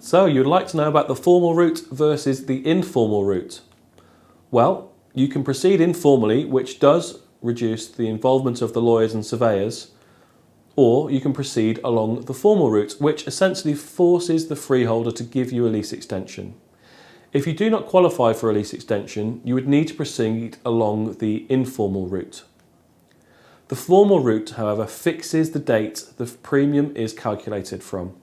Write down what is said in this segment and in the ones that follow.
So you'd like to know about the formal route versus the informal route. Well, you can proceed informally, which does reduce the involvement of the lawyers and surveyors, or you can proceed along the formal route, which essentially forces the freeholder to give you a lease extension. If you do not qualify for a lease extension, you would need to proceed along the informal route. The formal route, however, fixes the date the premium is calculated from.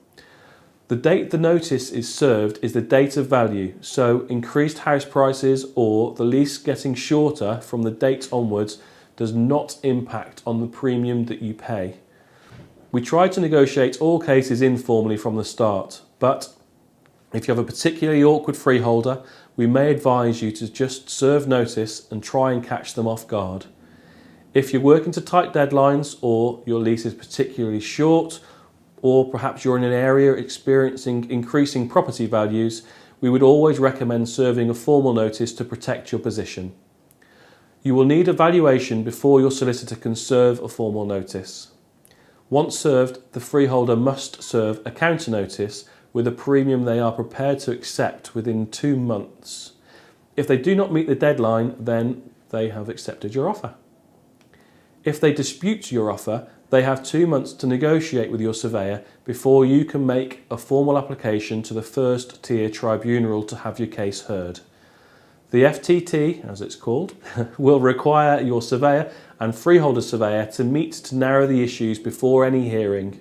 The date the notice is served is the date of value, so increased house prices or the lease getting shorter from the date onwards does not impact on the premium that you pay. We try to negotiate all cases informally from the start, but if you have a particularly awkward freeholder, we may advise you to just serve notice and try and catch them off guard. If you're working to tight deadlines or your lease is particularly short, or perhaps you're in an area experiencing increasing property values, we would always recommend serving a formal notice to protect your position. You will need a valuation before your solicitor can serve a formal notice. Once served, the freeholder must serve a counter notice with a premium they are prepared to accept within 2 months. If they do not meet the deadline, then they have accepted your offer. If they dispute your offer, they have 2 months to negotiate with your surveyor before you can make a formal application to the first tier tribunal to have your case heard. The FTT, as it's called, will require your surveyor and freeholder surveyor to meet to narrow the issues before any hearing.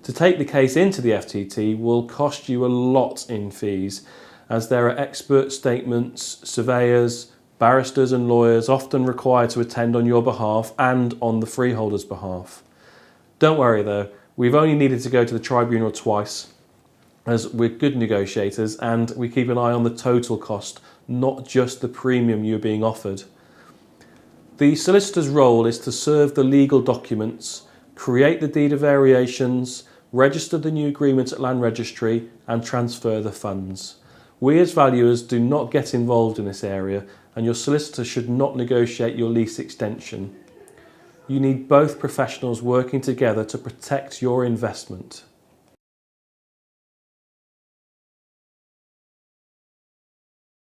To take the case into the FTT will cost you a lot in fees, as there are expert statements, surveyors, barristers and lawyers often required to attend on your behalf and on the freeholder's behalf. Don't worry though, we've only needed to go to the tribunal twice, as we're good negotiators and we keep an eye on the total cost, not just the premium you're being offered. The solicitor's role is to serve the legal documents, create the deed of variations, register the new agreement at Land Registry and transfer the funds. We as valuers do not get involved in this area, and your solicitor should not negotiate your lease extension. You need both professionals working together to protect your investment.